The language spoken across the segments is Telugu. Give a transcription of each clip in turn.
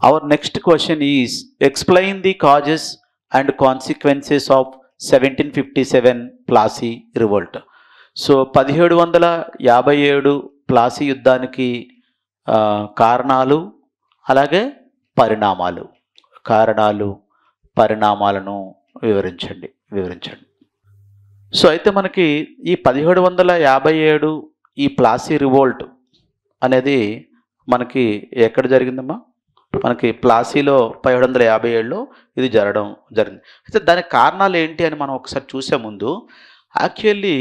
Our next question is explain the causes and consequences of 1757 Plassey revolt. So 1757 Plassey యుద్ధానికి కారణాలు అలాగే పరిణామాలను వివరించండి. సో అయితే మనకి ఈ 1757 ఈ ప్లాసీ రివోల్ట్ అనేది మనకి ఎక్కడ జరిగిందమ్మా? మనకి ప్లాసీలో 1757లో ఇది జరిగింది. అయితే దానికి కారణాలు ఏంటి అని మనం ఒకసారి చూసే ముందు యాక్చువల్లీ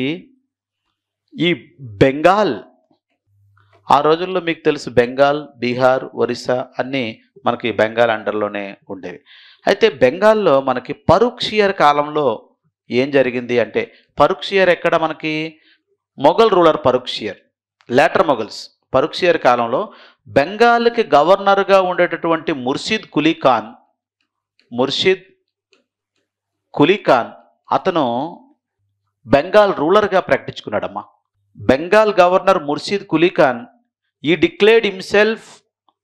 ఈ బెంగాల్, ఆ రోజుల్లో మీకు తెలుసు బెంగాల్, బీహార్, ఒరిస్సా అన్నీ మనకి బెంగాల్ అండర్లోనే ఉండేవి. అయితే బెంగాల్లో మనకి పరుక్షియర్ కాలంలో ఏం జరిగింది అంటే, పరుక్షియర్ ఎక్కడ మనకి మొఘల్ రూలర్ పరుక్షియర్, లేటర్ మొఘల్స్. పరుక్షియర్ కాలంలో బెంగాల్కి గవర్నర్గా ఉండేటటువంటి ముర్షిద్ కులీ ఖాన్ అతను బెంగాల్ రూలర్గా ప్రకటించుకున్నాడమ్మా. బెంగాల్ గవర్నర్ ముర్షిద్ కులీ ఖాన్ ఈ declared himself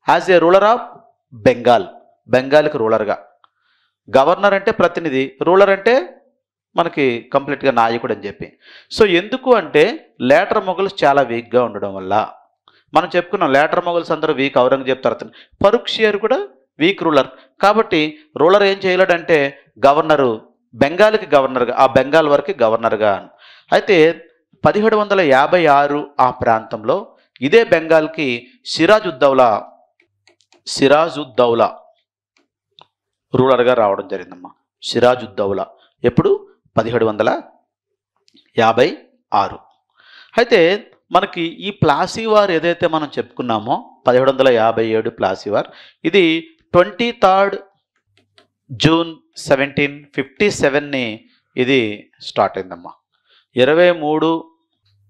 as a ruler of బెంగాల్కి రూలర్గా. గవర్నర్ అంటే ప్రతినిధి, రూలర్ అంటే మనకి కంప్లీట్గా నాయకుడు అని చెప్పి. సో ఎందుకు అంటే లేటర్ మొఘల్స్ చాలా వీక్గా ఉండడం వల్ల, మనం చెప్పుకున్నాం లేటర్ మొఘల్స్ అందరూ వీక్, ఔరంగజేబ్ తర్వాత పరుక్షియర్ కూడా వీక్ రూలర్. కాబట్టి రూలర్ ఏం చేయలేడంటే గవర్నరు, బెంగాల్కి గవర్నర్గా, ఆ బెంగాల్ వరకు గవర్నర్గా. అయితే 1756 ఆ ప్రాంతంలో ఇదే బెంగాల్కి సిరాజుద్దౌలా రూలర్గా రావడం జరిగిందమ్మా. సిరాజుద్దౌలా ఎప్పుడు? 1756. అయితే మనకి ఈ ప్లాసీ వార్ ఏదైతే మనం చెప్పుకున్నామో 1757 ప్లాసీ వార్, ఇది 23 జూన్ 1757ని ఇది స్టార్ట్ అయిందమ్మా. 23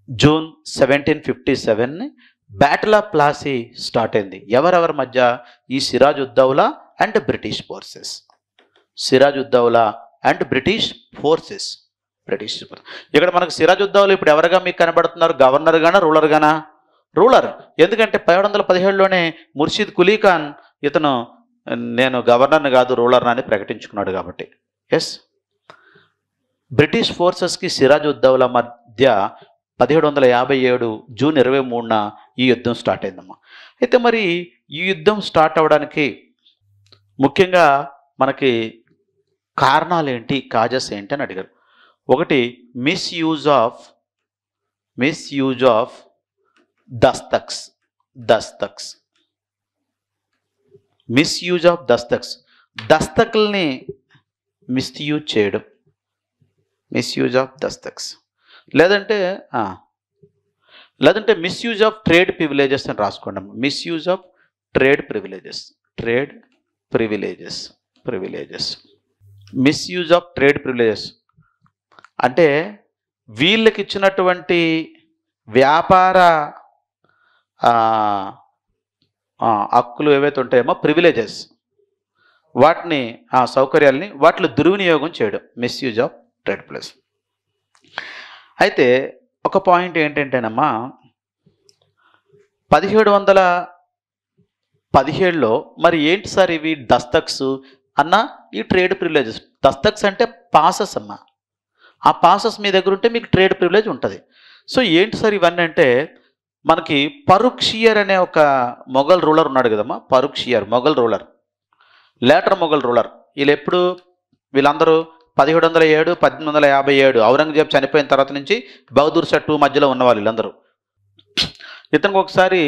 జూన్ 1757ని బ్యాటిల్ ఆఫ్ ప్లాసీ స్టార్ట్ అయింది. ఎవరెవరి మధ్య? ఈ సిరాజుద్దౌలా అండ్ బ్రిటిష్ ఫోర్సెస్. ఇక్కడ మనకు సిరాజుద్దౌలా ఇప్పుడు ఎవరుగా మీకు కనబడుతున్నారు? గవర్నర్ గానా, రూలర్ గానా? రూలర్. ఎందుకంటే 1717లోనే ముర్షిద్ కులీ ఖాన్ ఇతను నేను గవర్నర్ని కాదు రూలర్ని అని ప్రకటించుకున్నాడు కాబట్టి. ఎస్, బ్రిటిష్ ఫోర్సెస్కి సిరాజుద్దౌలా మధ్య 1757 జూన్ 23న ఈ యుద్ధం స్టార్ట్ అయిందమ్మా. అయితే మరి ఈ యుద్ధం స్టార్ట్ అవ్వడానికి ముఖ్యంగా మనకి కారణాలు ఏంటి, కాజెస్ ఏంటి అని అడిగారు. ఒకటి మిస్యూజ్ ఆఫ్ దస్తక్స్. మిస్యూజ్ ఆఫ్ దస్తకుల్ని మిస్యూజ్ చేయడం, మిస్యూజ్ ఆఫ్ దస్తక్స్. లేదంటే మిస్యూజ్ ఆఫ్ ట్రేడ్ ప్రివిలేజెస్ అని రాసుకోండి. Misuse of trade privileges. Misuse of trade privileges అంటే వీళ్ళకి ఇచ్చినటువంటి వ్యాపార హక్కులు ఏవైతే ఉంటాయేమో ప్రివిలేజెస్, వాటిని సౌకర్యాలని వాటిలో దుర్వినియోగం చేయడం, మిస్యూజ్ ఆఫ్ ట్రేడ్ ప్లేస్. అయితే ఒక పాయింట్ ఏంటంటేనమ్మా, 1717లో మరి ఏంటి సార్ ఇవి దస్తక్స్ అన్న ఈ ట్రేడ్ ప్రివిలేజెస్. దస్తక్స్ అంటే పాసెస్ అమ్మా. ఆ పాసెస్ మీ దగ్గర ఉంటే మీకు ట్రేడ్ ప్రివిలేజ్ ఉంటుంది. సో ఏంటి సార్ ఇవన్నీ అంటే, మనకి పరుక్షియర్ అనే ఒక మొఘల్ రూలర్ ఉన్నాడు కదమ్మా. Farrukhsiyar Mughal ruler, later Mughal ruler. వీళ్ళందరూ 1707 1857 ఔరంగజేబ్ చనిపోయిన తర్వాత నుంచి బహదూర్ షా 2 మధ్యలో ఉన్నవాళ్ళు వీళ్ళందరూ. ఇతనికి ఒకసారి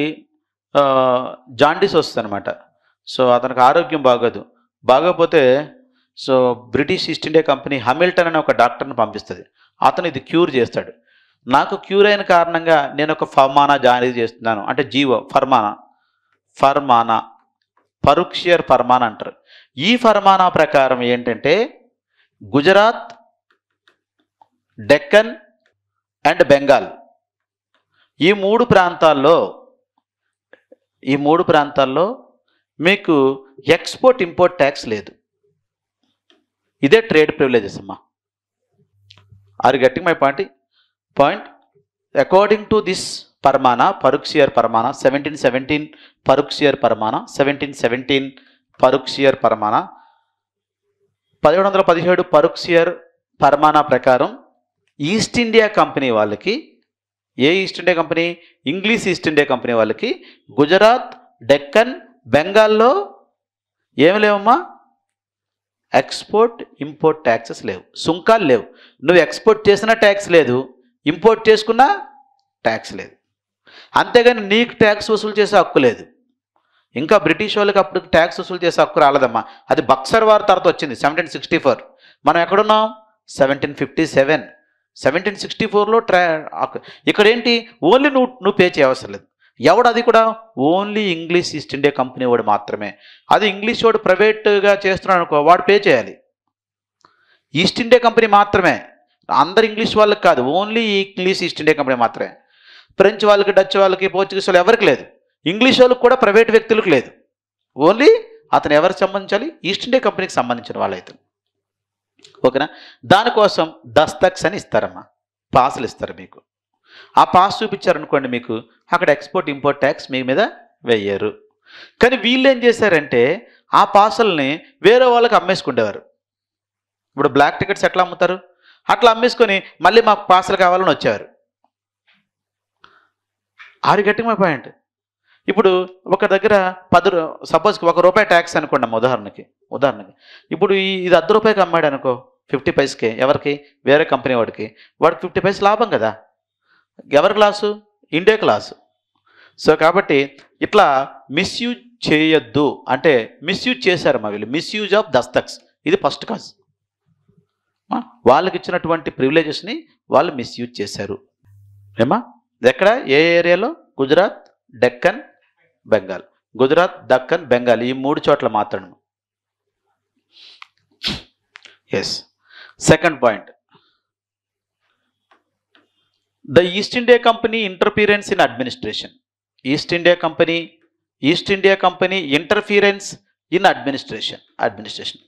జాండీస్ వస్తుంది అనమాట. సో అతనికి ఆరోగ్యం బాగోపోతే so British East India company Hamilton అనే ఒక డాక్టర్ని పంపిస్తుంది. అతను ఇది క్యూర్ చేస్తాడు. నాకు క్యూర్ అయిన కారణంగా నేను ఒక ఫర్మానా జారీ చేస్తున్నాను అంటే జీవో ఫర్మానా పరుక్షియర్ ఫర్మానా అంటారు. ఈ ఫర్మానా ప్రకారం ఏంటంటే గుజరాత్, డెక్కన్ అండ్ బెంగాల్ ఈ మూడు ప్రాంతాల్లో మీకు ఎక్స్పోర్ట్ ఇంపోర్ట్ ట్యాక్స్ లేదు. ఇదే ట్రేడ్ ప్రివిలేజెస్ అమ్మా. Are you getting my point? According to this పర్మానా, పరుక్షియర్ పర్మానా 1717 పరుక్షియర్ పర్మానా, 1717 పరుక్షియర్ పరమానా 1717 పరుక్షియర్ పరమానా ప్రకారం ఈస్ట్ ఇండియా కంపెనీ వాళ్ళకి, ఏ East India Company? English East India Company వాళ్ళకి గుజరాత్, డెక్కన్, బెంగాల్లో ఏమి లేవమ్మా? ఎక్స్పోర్ట్ ఇంపోర్ట్ ట్యాక్సెస్ లేవు, సుంకాలు లేవు. నువ్వు ఎక్స్పోర్ట్ చేసినా ట్యాక్స్ లేదు, ఇంపోర్ట్ చేసుకున్నా ట్యాక్స్ లేదు. అంతేగాని నీకు ట్యాక్స్ వసూలు చేసే హక్కు లేదు. ఇంకా బ్రిటిష్ వాళ్ళకి అప్పుడు ట్యాక్స్ వసూలు చేసే హక్కు రాలేదమ్మా. అది బక్సర్ వార్ తర్వాత వచ్చింది 1764. మనం ఎక్కడున్నాం? 1757. 1764లో ఇక్కడ ఏంటి? ఓన్లీ నువ్వు పే చేయవసరం లేదు. ఎవడు? అది కూడా only English East India company వాడు మాత్రమే. అది ఇంగ్లీష్ వాడు ప్రైవేట్గా చేస్తున్నాడు అనుకో, వాడు పే చేయాలి. ఈస్ట్ ఇండియా కంపెనీ మాత్రమే, అందరు ఇంగ్లీష్ వాళ్ళకి కాదు, only English East India company మాత్రమే. ఫ్రెంచ్ వాళ్ళకి, డచ్ వాళ్ళకి, పోర్చుగీస్ వాళ్ళు ఎవరికి లేదు. ఇంగ్లీష్ వాళ్ళకి కూడా ప్రైవేట్ వ్యక్తులకు లేదు. ఓన్లీ అతను ఎవరికి సంబంధించాలి? ఈస్ట్ ఇండియా కంపెనీకి సంబంధించిన వాళ్ళైతే. ఓకేనా? దానికోసం దస్తక్స్ అని ఇస్తారమ్మా, పాసులు ఇస్తారు మీకు. ఆ పాస్ చూపించారనుకోండి మీకు, అక్కడ ఎక్స్పోర్ట్ ఇంపోర్ట్ ట్యాక్స్ మీ మీద వేయరు. కానీ వీళ్ళు ఏం చేశారంటే ఆ పాసుల్ని వేరే వాళ్ళకి అమ్మేసుకునేవారు. ఇప్పుడు బ్లాక్ టికెట్స్ ఎట్లా అమ్ముతారు? అట్లా అమ్మేసుకొని మళ్ళీ మాకు పాసులు కావాలని వచ్చేవారు. ఆరు గట్టిగా పాయింట్. ఇప్పుడు ఒక దగ్గర సపోజ్కి ₹1 ట్యాక్స్ అనుకోండి అమ్మ, ఉదాహరణకి. ఇప్పుడు ఇది ₹10 అమ్మాడు అనుకో, 50 పైసకే. ఎవరికి? వేరే కంపెనీ వాడికి. వాడికి 50 పైసలు లాభం కదా. ఎవరికి లాసు? ఇండియాకి లాసు. సో కాబట్టి ఇట్లా మిస్యూజ్ చేయొద్దు అంటే మిస్యూజ్ చేశారమ్మా వీళ్ళు. మిస్యూజ్ ఆఫ్ దస్తక్స్, ఇది ఫస్ట్ కాజ్. వాళ్ళకి ఇచ్చినటువంటి ప్రివిలేజెస్ని వాళ్ళు మిస్యూజ్ చేశారు. ఏమా? ఎక్కడ? ఏ ఏరియాలో? గుజరాత్, డెక్కన్, బెంగాల్. గుజరాత్, దక్కన్, బెంగాల్, ఈ 3 చోట్ల మాత్రమే. Yes. Second point, the East India Company interference in administration. East India Company interference in administration.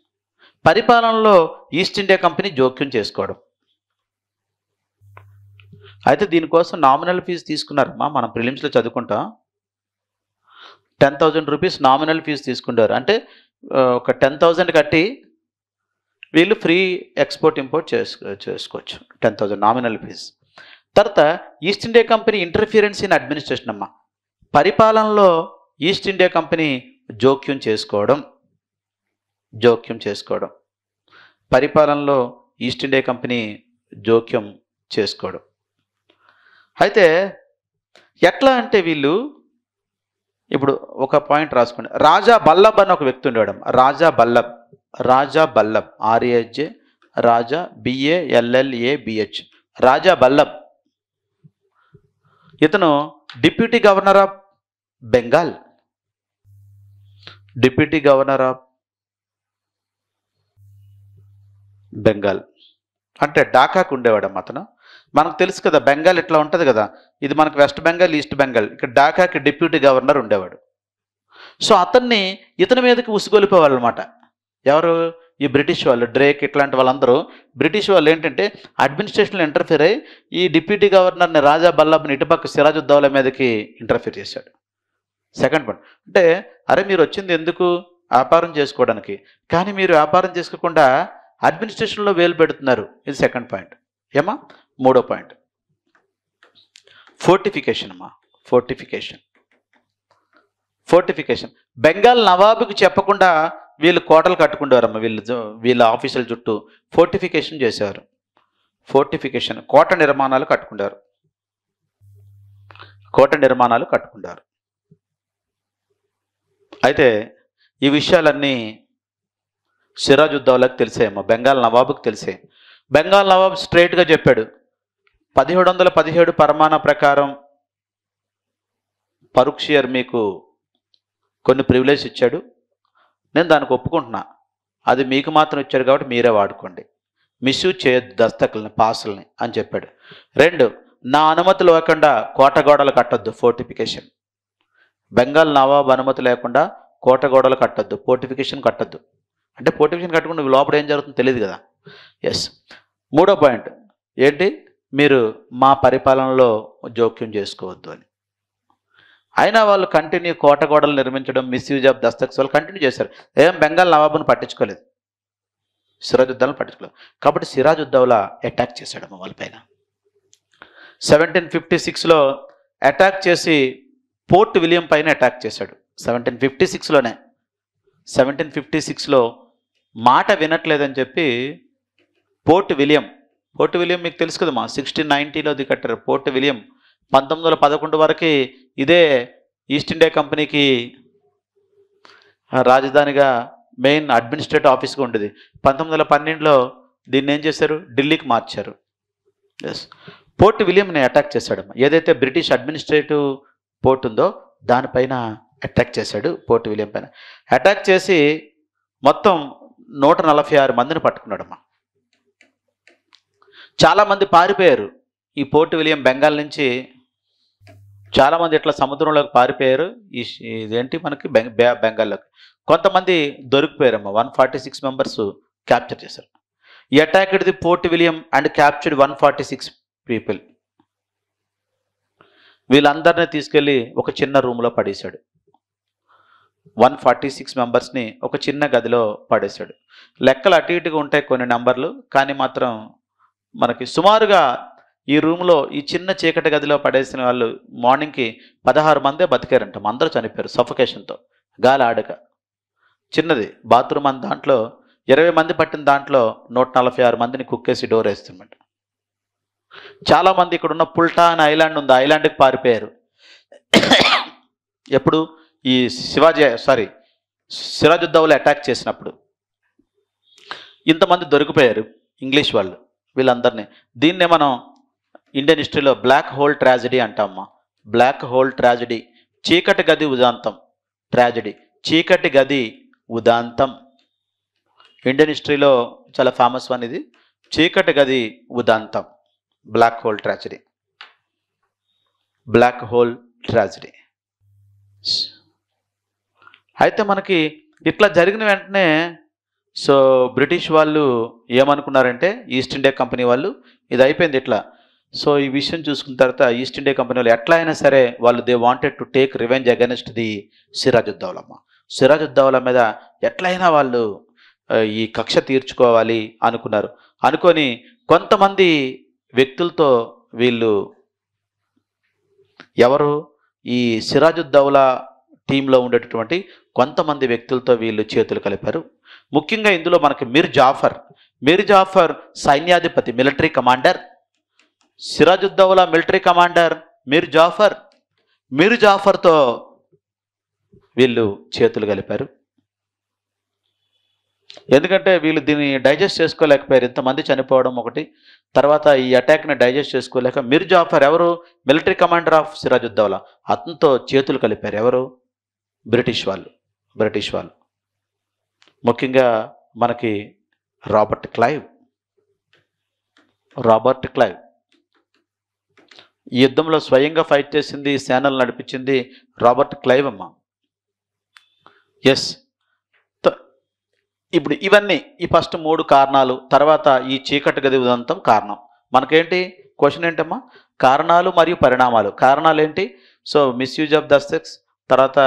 పరిపాలనలో ఈస్ట్ ఇండియా కంపెనీ జోక్యం చేసుకోవడం. అయితే దీనికోసం నామినల్ ఫీజు తీసుకున్నారమ్మా. మనం ప్రిలిమ్స్లో చదువుకుంటాం. 10,000 రూపీస్ నామినల్ ఫీజు తీసుకుంటారు. అంటే ఒక 10,000 కట్టి వీళ్ళు ఫ్రీ ఎక్స్పోర్ట్ ఇంపోర్ట్ చేసుకోవచ్చు. 10,000 నామినల్ ఫీజు. తర్వాత east India company interference in administration అమ్మా. పరిపాలనలో ఈస్ట్ ఇండియా కంపెనీ జోక్యం చేసుకోవడం. పరిపాలనలో ఈస్ట్ ఇండియా కంపెనీ జోక్యం చేసుకోవడం. అయితే ఎట్లా అంటే వీళ్ళు ఇప్పుడు ఒక పాయింట్ రాసుకోండి. రాజా బల్లబ్ అని ఒక వ్యక్తి ఉండేవాడు. రాజా బల్లబ్, RAJ, రాజా BALLABH, రాజా బల్లబ్. ఇతను డిప్యూటీ గవర్నర్ ఆఫ్ బెంగాల్. అంటే ఢాకాకు ఉండేవాడమ్మ అతను. మనకు తెలుసు కదా బెంగాల్ ఇట్లా ఉంటుంది కదా, ఇది మనకు వెస్ట్ బెంగాల్, ఈస్ట్ బెంగాల్. ఇక్కడ ఢాకాకి డిప్యూటీ గవర్నర్ ఉండేవాడు. సో ఇతని మీదకి ఉసిగొలిపోవాలి అనమాట. ఎవరు? ఈ బ్రిటిష్ వాళ్ళు, డ్రేక్ ఇట్లాంటి వాళ్ళందరూ బ్రిటిష్ వాళ్ళు ఏంటంటే అడ్మినిస్ట్రేషన్లో ఇంటర్ఫీర్ అయ్యి ఈ డిప్యూటీ గవర్నర్ని రాజా బల్లబ్ని ఇటుపక్క సిరాజుద్దౌలా మీదకి ఇంటర్ఫీర్ చేశాడు. సెకండ్ పాయింట్ అంటే, అరే మీరు వచ్చింది ఎందుకు? వ్యాపారం చేసుకోవడానికి. కానీ మీరు వ్యాపారం చేసుకోకుండా అడ్మినిస్ట్రేషన్లో వేలు పెడుతున్నారు. ఇది సెకండ్ పాయింట్. ఏమా? మూడో పాయింట్ ఫోర్టిఫికేషన్ అమ్మా. ఫోర్టిఫికేషన్ బెంగాల్ నవాబుకి చెప్పకుండా వీళ్ళు కోటలు కట్టుకుంటారమ్మ. వీళ్ళ ఆఫీసుల చుట్టూ ఫోర్టిఫికేషన్ చేశారు. కోట నిర్మాణాలు కట్టుకుంటారు. అయితే ఈ విషయాలన్నీ సిరాజుద్దౌలాకి తెలిసాయమ్మా, బెంగాల్ నవాబుకి తెలిసే. బెంగాల్ నవాబు స్ట్రైట్గా చెప్పాడు, 1717 పరమానా ప్రకారం పరుక్షియర్ మీకు కొన్ని ప్రివిలేజ్ ఇచ్చాడు, నేను దానికి ఒప్పుకుంటున్నా. అది మీకు మాత్రం ఇచ్చాడు కాబట్టి మీరే వాడుకోండి, మిస్యూజ్ చేయొద్దు దస్తకుల్ని, పాసుల్ని అని చెప్పాడు. 2, నా అనుమతి లేకుండా కోట గోడలు కట్టొద్దు, ఫోర్టిఫికేషన్. బెంగాల్ నవాబు అనుమతి లేకుండా కోట గోడలు కట్టొద్దు, ఫోర్టిఫికేషన్ కట్టొద్దు. అంటే ఫోర్టిఫికేషన్ కట్టుకుంటే లోపల ఏం జరుగుతుందో తెలియదు కదా. ఎస్. 3వ పాయింట్ ఏంటి? మీరు మా పరిపాలనలో జోక్యం చేసుకోవద్దు అని. అయినా వాళ్ళు కంటిన్యూ కోటగోడలు నిర్మించడం, మిస్యూజ్ ఆఫ్ దస్తక్స్ వాళ్ళు కంటిన్యూ చేశారు. ఏం బెంగాల్ నవాబును పట్టించుకోలేదు, సిరాజుద్దౌలా పట్టించుకోలేదు. కాబట్టి సిరాజుద్దౌలా అటాక్ చేశాడమ్మ వాళ్ళపైన. 1756లో అటాక్ చేసి పోర్ట్ విలియం పైన అటాక్ చేశాడు. 1756లోనే 1756లో మాట వినట్లేదని చెప్పి పోర్ట్ విలియం మీకు తెలుసు కదమ్మా, 1690లోది కట్టారు పోర్ట్ విలియం. 1911 వరకు ఇదే ఈస్ట్ ఇండియా కంపెనీకి రాజధానిగా మెయిన్ అడ్మినిస్ట్రేటివ్ ఆఫీస్గా ఉండేది. 1912లో దీన్ని ఏం చేశారు, ఢిల్లీకి మార్చారు. ఎస్, పోర్ట్ విలియంని అటాక్ చేశాడు. ఏదైతే బ్రిటిష్ అడ్మినిస్ట్రేటివ్ పోర్ట్ ఉందో దానిపైన అటాక్ చేశాడు. పోర్ట్ విలియం పైన అటాక్ చేసి మొత్తం 146 మందిని పట్టుకున్నాడమ్మా. చాలామంది పారిపోయారు. ఈ పోర్ట్ విలియం బెంగాల్ నుంచి చాలామంది ఇట్లా సముద్రంలోకి పారిపోయారు. ఇదేంటి మనకి బెంగాల్లోకి. కొంతమంది దొరికిపోయారమ్మా. 146 మెంబర్స్ క్యాప్చర్ చేశారు. ఈ attacked the port William and captured 146 people. వీళ్ళందరినీ తీసుకెళ్ళి ఒక చిన్న రూమ్లో పడేశాడు. 146 మెంబర్స్ని ఒక చిన్న గదిలో పడేశాడు. లెక్కలు అటు ఇటుగా ఉంటాయి కొన్ని నెంబర్లు, కానీ మాత్రం మనకి సుమారుగా ఈ రూమ్లో ఈ చిన్న చీకటి గదిలో పడేసిన వాళ్ళు మార్నింగ్కి 16 మందే బతికారంట. అందరూ చనిపోయారు సఫోకేషన్తో, గాలి ఆడక. చిన్నది బాత్రూమ్ అని దాంట్లో 20 మంది పట్టిన దాంట్లో 146 మందిని కుక్కేసి డోర్ వేస్తున్నమాట. చాలామంది ఇక్కడ ఉన్న పుల్టా అనే ఐలాండ్ ఉంది, ఐలాండ్కి పారిపోయారు. ఎప్పుడు ఈ సిరాజుద్దౌలా అటాక్ చేసినప్పుడు ఇంతమంది దొరికిపోయారు ఇంగ్లీష్ వాళ్ళు. వీళ్ళందరినీ దీన్నే మనం ఇండియన్ హిస్టరీలో బ్లాక్ హోల్ ట్రాజడీ అంటామమ్మా. బ్లాక్ హోల్ ట్రాజడీ, చీకటి గది ఉదాంతం. ట్రాజడీ, చీకటి గది ఉదాంతం. ఇండియన్ హిస్టరీలో చాలా ఫేమస్ వన్ ఇది, చీకటి గది ఉదాంతం, black hole tragedy. Black hole tragedy. అయితే మనకి ఇట్లా జరిగిన వెంటనే బ్రిటిష్ వాళ్ళు ఏమనుకున్నారంటే, ఈస్ట్ ఇండియా కంపెనీ వాళ్ళు ఇది అయిపోయింది ఇట్లా. ఈ విషయం చూసుకున్న తర్వాత ఈస్ట్ ఇండియా కంపెనీ వాళ్ళు ఎట్లా అయినా సరే they wanted to take revenge against the Siraj-ud-Daulah. Siraj-ud-Daulah మీద ఎట్లయినా వాళ్ళు ఈ కక్ష తీర్చుకోవాలి అనుకున్నారు. అనుకొని కొంతమంది వ్యక్తులతో వీళ్ళు, ఎవరు, ఈ సిరాజుద్దౌలా టీంలో ఉండేటటువంటి కొంతమంది వ్యక్తులతో వీళ్ళు చేతులు కలిపారు. ముఖ్యంగా ఇందులో మనకి మీర్ జాఫర్ సైన్యాధిపతి, military commander. Sirajuddaulah military commander Mir జాఫర్తో వీళ్ళు చేతులు కలిపారు. ఎందుకంటే వీళ్ళు దీన్ని డైజెస్ట్ చేసుకోలేకపోయారు, ఇంతమంది చనిపోవడం ఒకటి. తర్వాత ఈ అటాక్ని డైజెస్ట్ చేసుకోలేక మీర్ జాఫర్, ఎవరు, మిలిటరీ కమాండర్ ఆఫ్ సిరాజుద్దౌలా, అతనితో చేతులు కలిపారు. ఎవరు, బ్రిటిష్ వాళ్ళు. ముఖ్యంగా మనకి రాబర్ట్ క్లైవ్. ఈ యుద్ధంలో స్వయంగా ఫైట్ చేసింది, సేనలు నడిపించింది రాబర్ట్ క్లైవ్ అమ్మ. ఎస్, ఇప్పుడు ఇవన్నీ ఈ ఫస్ట్ 3 కారణాలు, తర్వాత ఈ చీకటి గది ఉదంతం కారణం. మనకేంటి క్వశ్చన్ ఏంటమ్మా, కారణాలు మరియు పరిణామాలు. కారణాలు ఏంటి? మిస్యూజ్ ఆఫ్ దస్తక్స్, తర్వాత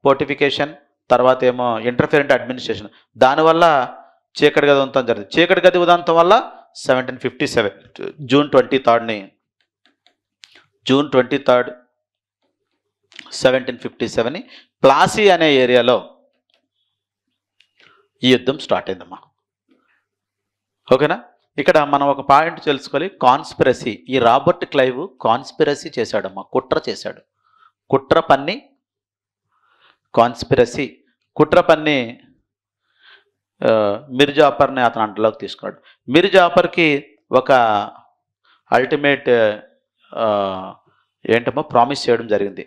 పోర్టిఫికేషన్, తర్వాత ఏమో ఇంటర్ఫిరెంట్ అడ్మినిస్ట్రేషన్. దానివల్ల చీకటి గది ఉదంతం జరిగింది. చీకటి గది ఉదంతం వల్ల 1757 జూన్ 23 1757 ప్లాసీ అనే ఏరియాలో ఈ యుద్ధం స్టార్ట్ అయిందమ్మా. ఓకేనా? ఇక్కడ మనం ఒక పాయింట్ తెలుసుకోవాలి, కాన్స్పిరసీ. ఈ రాబర్ట్ క్లైవ్ కాన్స్పిరసీ చేశాడమ్మా, కుట్ర చేశాడు. కుట్ర పన్ని మీర్ జాఫర్ని అతను అంటలోకి తీసుకున్నాడు. మీర్ జాఫర్కి ఒక అల్టిమేట్ ఏంటమ్మా ప్రామిస్ చేయడం జరిగింది.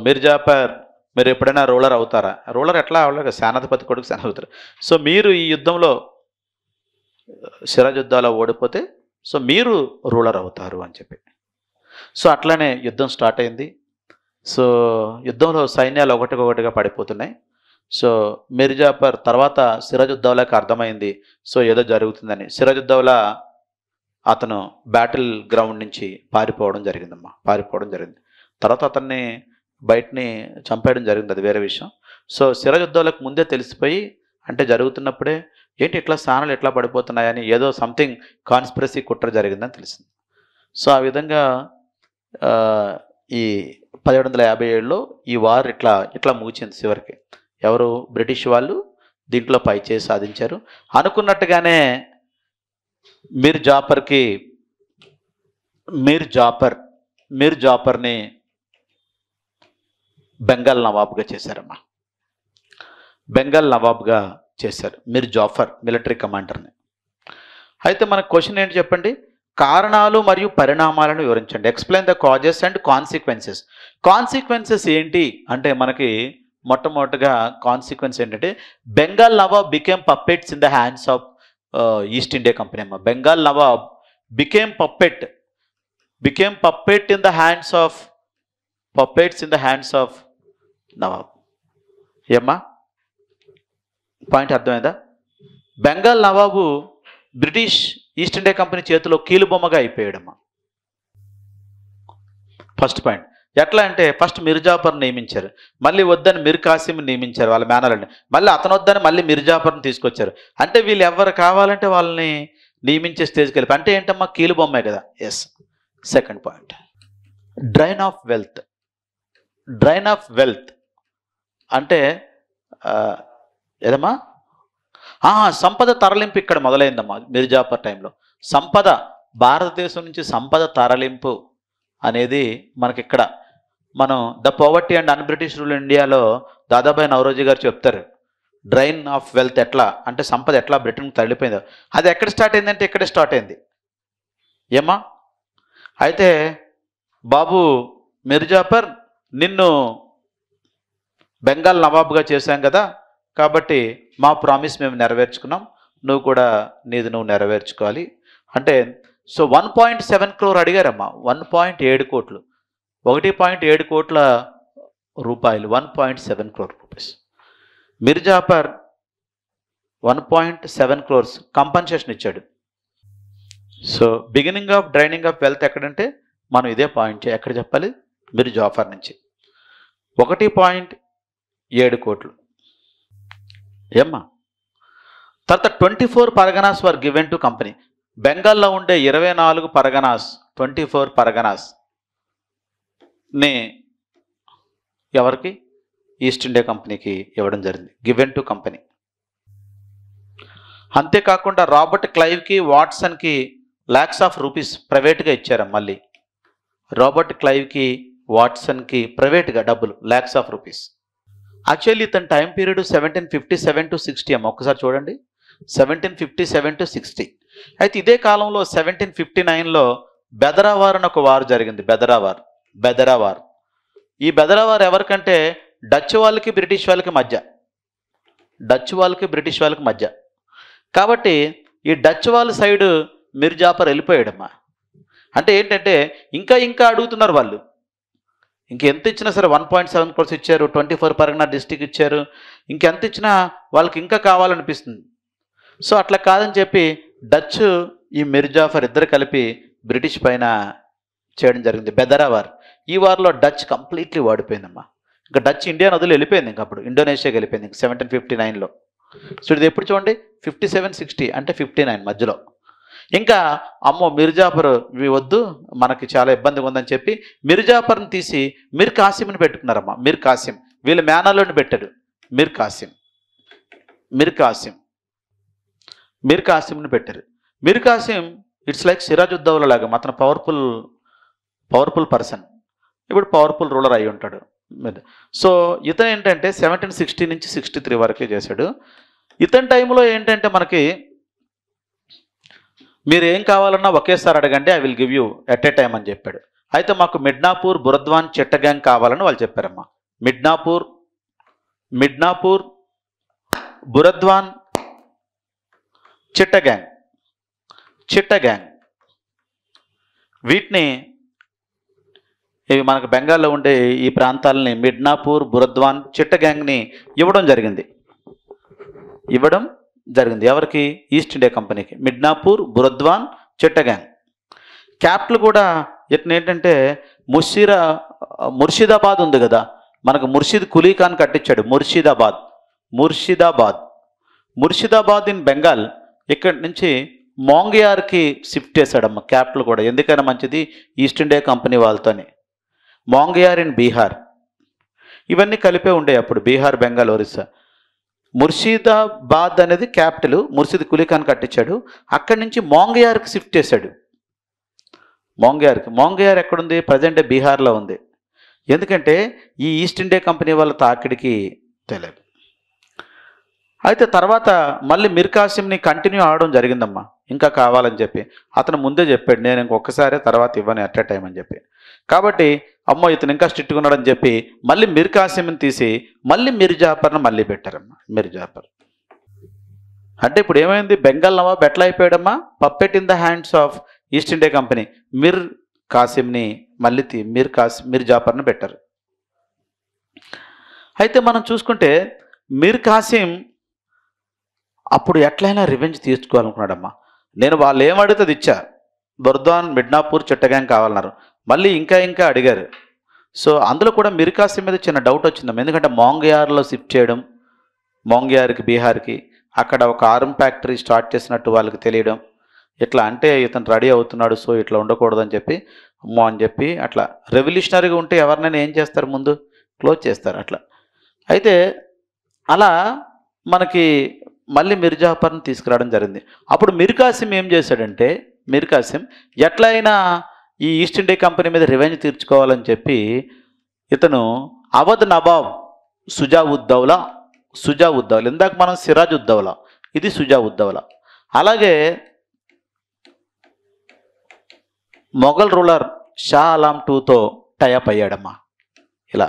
మీర్ జాఫర్, మీరు ఎప్పుడైనా రూలర్ అవుతారా? రూలర్ ఎట్లా అవ్వలేదు, సేనాధిపతి కొడుకు సేనాధిపతి. మీరు ఈ యుద్ధంలో సిరాజుద్దౌలా ఓడిపోతే మీరు రూలర్ అవుతారు అని చెప్పి. అట్లానే యుద్ధం స్టార్ట్ అయింది. యుద్ధంలో సైన్యాలు ఒకటికొకటిగా పడిపోతున్నాయి. మీర్ జాఫర్ తర్వాత సిరాజుద్దౌలాకి అర్థమైంది ఏదో జరుగుతుందని. సిరాజుద్దౌలా అతను బ్యాటిల్ గ్రౌండ్ నుంచి పారిపోవడం జరిగింది. తర్వాత అతన్ని బయటని చంపేయడం జరిగింది, అది వేరే విషయం. సో సిరాజుద్దౌలాకు ముందే తెలిసిపోయి, అంటే జరుగుతున్నప్పుడే ఏంటి ఇట్లా స్థానాలు ఎట్లా పడిపోతున్నాయని ఏదో సంథింగ్ కాన్స్పిరసీ కుట్ర జరిగిందని తెలిసింది. సో ఆ విధంగా ఈ 1757లో ఈ వార్ ఇట్లా ముగిచింది చివరికి. ఎవరు? బ్రిటిష్ వాళ్ళు దీంట్లో పైచేయి సాధించారు. అనుకున్నట్టుగానే మీర్ జాఫర్ని బెంగాల్ నవాబ్గా చేశారమ్మా. బెంగాల్ నవాబ్గా చేశారు మీర్ జాఫర్, మిలిటరీ కమాండర్ని. అయితే మనకు క్వశ్చన్ ఏంటి చెప్పండి? కారణాలు మరియు పరిణామాలను వివరించండి. Explain the causes and consequences. Consequences ఏంటి అంటే మనకి మొట్టమొదటిగా కాన్సిక్వెన్స్ ఏంటంటే Bengal nawab became puppets in the hands of East India Company అమ్మ. Bengal nawab became puppet in the hands of nawab. ఏమ్మా పాయింట్ అర్థమైందా? Bengal nawab British East India Company చేతిలో కీలుబొమ్మగా అయిపోయాడమ్మా. First point. ఎట్లా అంటే ఫస్ట్ మీర్ జాఫర్ నియమించారు, మళ్ళీ వద్దని మీర్ కాసిం నియమించారు వాళ్ళ మేనల్ని, మళ్ళీ అతను వద్దని మళ్ళీ మీర్ జాఫర్ని తీసుకొచ్చారు. అంటే వీళ్ళు ఎవరు కావాలంటే వాళ్ళని నియమించే స్టేజ్కి వెళ్ళి, అంటే ఏంటమ్మా కీలుబొమ్మే కదా. Yes. Second point, drain of wealth అంటే ఏదమ్మా సంపద తరలింపు ఇక్కడ మొదలైందమ్మా మీర్ జాఫర్ టైంలో. సంపద, భారతదేశం నుంచి సంపద తరలింపు అనేది మనకి ఇక్కడ మనం the poverty and an British rule ఇండియాలో దాదాబాయి నౌరోజీ గారు చెప్తారు. డ్రైన్ ఆఫ్ వెల్త్ ఎట్లా అంటే సంపద ఎట్లా బ్రిటన్కి తరలిపోయిందో అది ఎక్కడ స్టార్ట్ అయిందంటే ఇక్కడే స్టార్ట్ అయింది. ఏమా అయితే బాబు మీర్ జాఫర్, నిన్ను బెంగాల్ నవాబ్గా చేశాం కదా, కాబట్టి మా ప్రామిస్ మేము నెరవేర్చుకున్నాం, నువ్వు కూడా నీది నువ్వు నెరవేర్చుకోవాలి అంటే. So 1.7 crore అడిగారమ్మా. 1.7 కోట్లు, 1.7 కోట్ల రూపాయలు, 1.7 crore రూపీస్. మీర్ జాఫర్ 1.7 crores కంపన్సేషన్ ఇచ్చాడు. So beginning of draining of wealth ఎక్కడంటే మనం ఇదే పాయింట్ ఎక్కడ చెప్పాలి? మీర్ జాఫర్ నుంచి 1.7 కోట్లు. ఏమ్మా తర్వాత 24 Parganas were given to company. బెంగాల్లో ఉండే 24 పరగనాస్, 24 పరగనాస్ని ఎవరికి? ఈస్ట్ ఇండియా కంపెనీకి ఇవ్వడం జరిగింది, గివెన్ టు కంపెనీ. అంతేకాకుండా రాబర్ట్ క్లైవ్కి, వాట్సన్కి lakhs of rupees ప్రైవేట్గా ఇచ్చారు. మళ్ళీ రాబర్ట్ క్లైవ్కి, వాట్సన్కి ప్రైవేట్గా డబ్బులు lakhs of rupees. యాక్చువల్లీ ఇతని టైం పీరియడ్ 1757 to 60 అమ్మ. ఒక్కసారి చూడండి, 1757 to 60. అయితే ఇదే కాలంలో 1759లో బెదరావార్ అని ఒక వారు జరిగింది. బెదరావార్. ఈ బెదరావార్ ఎవరికంటే డచ్ వాళ్ళకి బ్రిటిష్ వాళ్ళకి మధ్య. కాబట్టి ఈ డచ్ వాళ్ళ సైడు మీర్ జాఫర్ వెళ్ళిపోయాడమ్మా. అంటే ఏంటంటే ఇంకా అడుగుతున్నారు వాళ్ళు. ఇంకెంత ఇచ్చినా సరే 1.7 crores ఇచ్చారు, 24 పరగనా డిస్టిక్ ఇచ్చారు, ఇంకెంత ఇచ్చినా వాళ్ళకి ఇంకా కావాలనిపిస్తుంది. సో అట్లా కాదని చెప్పి డచ్ ఈ మీర్ జాఫర్ ఇద్దరు కలిపి బ్రిటిష్ పైన చేయడం జరిగింది. బెదరావార్. ఈ వార్లో డచ్ కంప్లీట్లీ వాడిపోయిందమ్మా. ఇంకా డచ్ ఇండియాని వదిలి వెళ్ళిపోయింది, ఇంకా అప్పుడు ఇండోనేషియాకి వెళ్ళిపోయింది 1759లో. సో ఇది ఎప్పుడు చూడండి 57-60 అంటే 59 మధ్యలో. ఇంకా అమ్మో మీర్ జాఫర్ ఇవి వద్దు, మనకి చాలా ఇబ్బందిగా ఉందని చెప్పి మీర్ జాఫర్ని తీసి మీర్ కాసిమ్ని పెట్టుకున్నారమ్మా. మీర్ కాసిం వీళ్ళ మేనల్లోని పెట్టాడు. మీర్ కాసిమ్ని పెట్టారు. మీర్ కాసిం ఇట్స్ లైక్ సిరాజుద్దౌలా లాగా అతను పవర్ఫుల్ పర్సన్, ఇప్పుడు పవర్ఫుల్ రూలర్ అయి ఉంటాడు. సో ఇతను ఏంటంటే 1760 నుంచి 63 వరకే చేశాడు. ఇతని టైంలో ఏంటంటే మనకి మీరు ఏం కావాలన్నా ఒకేసారి అడగండి, I will give you at a time అని చెప్పాడు. అయితే మాకు మిడ్నాపూర్, బురద్వాన్, చిట్టగాంగ్ కావాలని వాళ్ళు చెప్పారమ్మా. మిడ్నాపూర్, బురద్వాన్, చిట్టగాంగ్ వీటిని ఇవి మనకు బెంగాల్లో ఉండే ఈ ప్రాంతాలని మిడ్నాపూర్, బురద్వాన్, చిట్టగాంగ్ని ఇవ్వడం జరిగింది. ఎవరికి? ఈస్ట్ ఇండియా కంపెనీకి. మిడ్నాపూర్, బురద్వాన్, చిట్టగాంగ్. క్యాపిటల్ కూడా ఇతను ఏంటంటే ముర్షిదాబాద్ ఉంది కదా, మనకు ముర్షిద్ కులీ ఖాన్ కట్టించాడు ముర్షిదాబాద్. ముర్షిదాబాద్ ఇన్ బెంగాల్. ఇక్కడి నుంచి మోంగియార్కి షిఫ్ట్ చేశాడమ్మ క్యాపిటల్ కూడా, ఎందుకైనా మంచిది ఈస్ట్ ఇండియా కంపెనీ వాళ్ళతోని. మోంగియార్ ఇన్ బీహార్. ఇవన్నీ కలిపే ఉండే అప్పుడు, బీహార్, బెంగాల్, ఒరిస్సా. ముర్షిదాబాద్ అనేది క్యాపిటల్, ముర్షిద్ కులీ ఖాన్ కట్టించాడు. అక్కడి నుంచి మోంగియార్కి షిఫ్ట్ చేశాడు. మోంగియార్ ఎక్కడుంది? ప్రజెంట్ బీహార్లో ఉంది. ఎందుకంటే ఈ ఈస్ట్ ఇండియా కంపెనీ వాళ్ళ తాకిడికి తెలియదు. అయితే తర్వాత మళ్ళీ మీర్ కాసిమ్ని కంటిన్యూ అవడం జరిగిందమ్మా, ఇంకా కావాలని చెప్పి. అతను ముందే చెప్పాడు, నేను ఇంకొకసారి తర్వాత ఇవ్వను అట్ ఏ టైం అని చెప్పి. కాబట్టి అమ్మో ఇతను ఇంకా స్ట్రిక్ట్గా ఉన్నాడని చెప్పి మళ్ళీ మీర్ కాసిమ్ని తీసి మళ్ళీ మీర్ జాఫర్ని మళ్ళీ పెట్టారమ్మా. మీర్ జాఫర్ అంటే ఇప్పుడు ఏమైంది? బెంగాల్ నవాబ్ ఎట్లా అయిపోయాడమ్మా? Puppet in the hands of East India Company. Mir కాసిమ్ని మళ్ళీ మీర్ జాఫర్ని పెట్టారు. అయితే మనం చూసుకుంటే మీర్ కాసిం అప్పుడు ఎట్లయినా రివెంజ్ తీర్చుకోవాలనుకున్నాడమ్మా. నేను వాళ్ళు ఏమడిగితే ఇచ్చా, బర్ద్వాన్, మిడ్నాపూర్, చిట్టగాంగ్ కావాలన్నారు. మళ్ళీ ఇంకా అడిగారు. సో అందులో కూడా మీర్ కాసిం మీద చిన్న డౌట్ వచ్చిందమ్మా. ఎందుకంటే మోంగియార్లో షిఫ్ట్ చేయడం, మోంగియార్కి, బీహార్కి, అక్కడ ఒక ఆర్మ్ ఫ్యాక్టరీ స్టార్ట్ చేసినట్టు వాళ్ళకి తెలియడం, ఇట్లా అంటే ఇతను రెడీ అవుతున్నాడు, సో ఇట్లా ఉండకూడదని చెప్పి అమ్మో అని చెప్పి అట్లా రెవల్యూషనరీగా ఉంటే ఎవరినైనా ఏం చేస్తారు? ముందు క్లోజ్ చేస్తారు అట్లా. అయితే అలా మనకి మళ్ళీ మీర్ జాఫర్ని తీసుకురావడం జరిగింది. అప్పుడు మీర్ కాసిం ఏం చేశాడంటే, మీర్ కాసిం ఎట్లయినా ఈ ఈస్ట్ ఇండియా కంపెనీ మీద రివెంజ్ తీర్చుకోవాలని చెప్పి ఇతను అవధ్ నవాబ్ సుజావుద్దౌలా, ఇందాక మనం సిరాజుద్దౌలా, ఇది సుజావుద్దౌలా. అలాగే Mughal ruler Shah Alam II tie up అయ్యాడమ్మా. ఇలా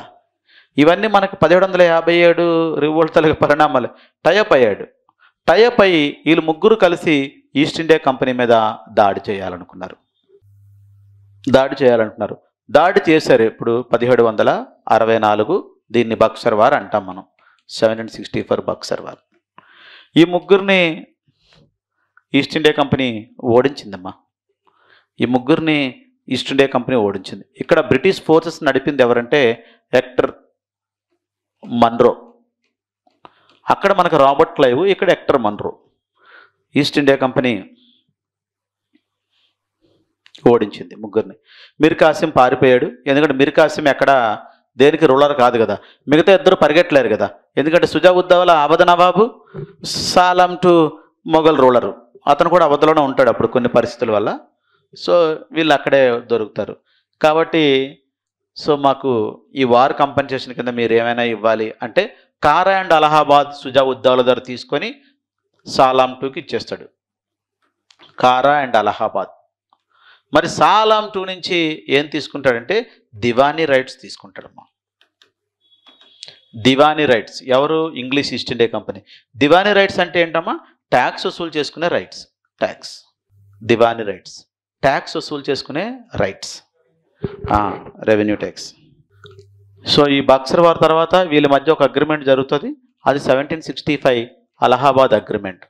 ఇవన్నీ మనకు 1757 రివోల్ట్ల పరిణామాలు. టైఅప్ అయ్యాడు. టైఅప్ అయ్యి వీళ్ళు ముగ్గురు కలిసి ఈస్ట్ ఇండియా కంపెనీ మీద దాడి చేయాలనుకున్నారు. దాడి చేశారు. ఇప్పుడు 1764. దీన్ని బక్సర్ వార్ అంటాం మనం, 1764 బక్సర్ వార్. ఈ ముగ్గురిని ఈస్ట్ ఇండియా కంపెనీ ఓడించిందమ్మా. ఇక్కడ బ్రిటిష్ ఫోర్సెస్ నడిపింది ఎవరంటే హెక్టర్ మన్రో. అక్కడ మనకు రాబర్ట్ క్లైవ్, ఇక్కడ Hector Munro. East India Company ఓడించింది ముగ్గురిని. మీర్ కాసిం పారిపోయాడు. ఎందుకంటే మీర్ కాసిం ఎక్కడ దేనికి రూలర్ కాదు కదా, మిగతా ఇద్దరు పరిగెట్టలేరు కదా. ఎందుకంటే సుజావుద్దౌలా అవధ్ నవాబు, షా ఆలం II మొఘల్ రూలరు, అతను కూడా అవధలోనే ఉంటాడు అప్పుడు కొన్ని పరిస్థితుల వల్ల. సో వీళ్ళు అక్కడే దొరుకుతారు. కాబట్టి సో మాకు ఈ వార్ కంపెన్సేషన్ కింద మీరు ఏమైనా ఇవ్వాలి అంటే కారా అండ్ అలహాబాద్ సుజావుద్దౌలా దగ్గర తీసుకొని షా ఆలం IIకి ఇచ్చేస్తాడు. కారా అండ్ అలహాబాద్. మరి షా ఆలం II నుంచి ఏం తీసుకుంటాడంటే దివానీ రైట్స్ తీసుకుంటాడమ్మా. దివానీ రైట్స్ ఎవరు? English East India Company. Diwani rights అంటే ఏంటమ్మా? ట్యాక్స్ వసూలు చేసుకునే రైట్స్. దివానీ రైట్స్ ట్యాక్స్ వసూలు చేసుకునే రైట్స్, రెవెన్యూ ట్యాక్స్. సో ఈ బక్సర్ వార్ తర్వాత వీళ్ళ మధ్య ఒక అగ్రిమెంట్ జరుగుతుంది. అది 1765 అలహాబాద్ అగ్రిమెంట్.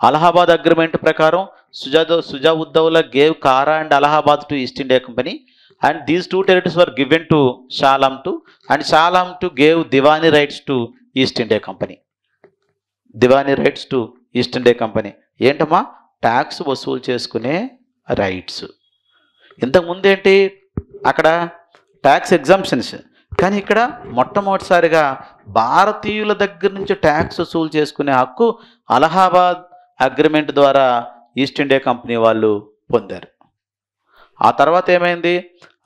అలహాబాద్ అగ్రిమెంట్ ప్రకారం Shujauddaula gave Kara and Allahabad to East India Company and these 2 territories were given to Shah Alam II and Shah Alam II gave diwani rights to East India Company. Diwani rights to East India Company ఏంటమ్మా? ట్యాక్స్ వసూలు చేసుకునే రైట్స్. ఇంతకుముందు ఏంటి? అక్కడ ట్యాక్స్ ఎగ్జామ్షన్స్. కానీ ఇక్కడ మొట్టమొదటిసారిగా భారతీయుల దగ్గర నుంచి ట్యాక్స్ వసూలు చేసుకునే హక్కు అలహాబాద్ అగ్రిమెంట్ ద్వారా ఈస్ట్ ఇండియా కంపెనీ వాళ్ళు పొందారు. ఆ తర్వాత ఏమైంది?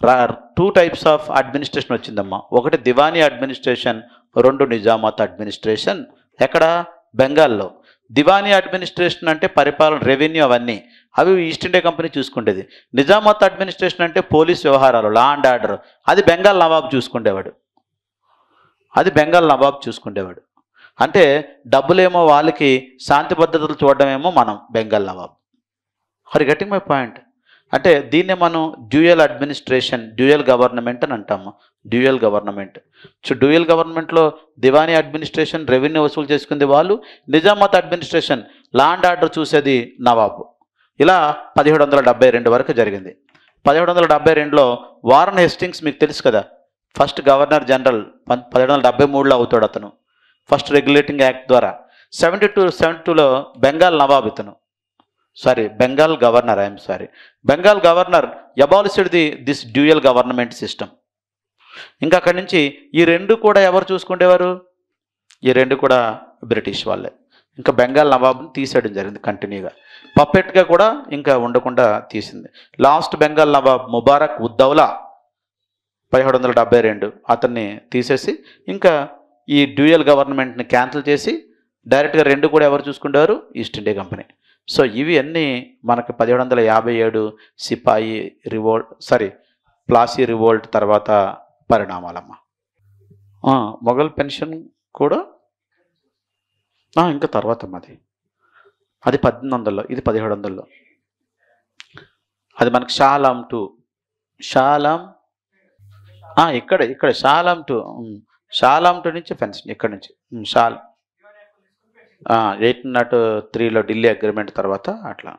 2 types ఆఫ్ అడ్మినిస్ట్రేషన్ వచ్చిందమ్మా. ఒకటి దివానీ అడ్మినిస్ట్రేషన్, 2 నిజామాత్ అడ్మినిస్ట్రేషన్. ఎక్కడ? బెంగాల్లో. దివానీ అడ్మినిస్ట్రేషన్ అంటే పరిపాలన, రెవెన్యూ, అవన్నీ అవి ఈస్ట్ ఇండియా కంపెనీ చూసుకుండేది. నిజామాత్ అడ్మినిస్ట్రేషన్ అంటే పోలీస్ వ్యవహారాలు, లా అండ్ ఆర్డర్, అది బెంగాల్ నవాబ్ చూసుకుండేవాడు. అంటే డబ్బులేమో వాళ్ళకి, శాంతి భద్రతలు చూడడమేమో మనం, Bengal Nawab. Hari getting my point. అంటే దీన్నే మనం డ్యూయల్ అడ్మినిస్ట్రేషన్, డ్యూయల్ గవర్నమెంట్ అని అంటాము. Dual government. సో డ్యూయల్ గవర్నమెంట్లో దివానీ అడ్మినిస్ట్రేషన్ రెవెన్యూ వసూలు చేసుకుంది వాళ్ళు, నిజామాత్ అడ్మినిస్ట్రేషన్ లా అండ్ ఆర్డర్ చూసేది నవాబు. ఇలా 1772 వరకు జరిగింది. 1772లో వారన్ హేస్టింగ్స్ మీకు తెలుసు కదా, ఫస్ట్ గవర్నర్ జనరల్ 1773లో అవుతాడు అతను, ఫస్ట్ రెగ్యులేటింగ్ యాక్ట్ ద్వారా. 72లో బెంగాల్ నవాబ్ ఇతను, Bengal governor, Bengal governor abolished this dual government system. ఇంకా అక్కడి నుంచి ఈ రెండు కూడా ఎవరు చూసుకునేవారు? ఈ రెండు కూడా బ్రిటిష్ వాళ్ళే. ఇంకా బెంగాల్ నవాబ్ని తీసేయడం జరిగింది కంటిన్యూగా, పప్పెట్గా కూడా ఇంకా ఉండకుండా తీసింది. లాస్ట్ బెంగాల్ నవాబ్ ముబారక్ ఉద్దౌలా 1772 అతన్ని తీసేసి ఇంకా ఈ డ్యూయల్ గవర్నమెంట్ని క్యాన్సిల్ చేసి డైరెక్ట్గా రెండు కూడా ఎవరు చూసుకునేవారు? East India company. సో ఇవి అన్నీ మనకి 1757 సిపాయి రివోల్ట్ ప్లాసీ రివోల్ట్ తర్వాత పరిణామాలమ్మ. మొఘల్ పెన్షన్ కూడా ఇంకా తర్వాత అది 1800లో, ఇది 1700లో. అది మనకి షాలాం టు ఇక్కడ షాలాం టు నుంచి పెన్షన్ ఇక్కడ నుంచి 1803లో ఢిల్లీ అగ్రిమెంట్ తర్వాత అట్లా.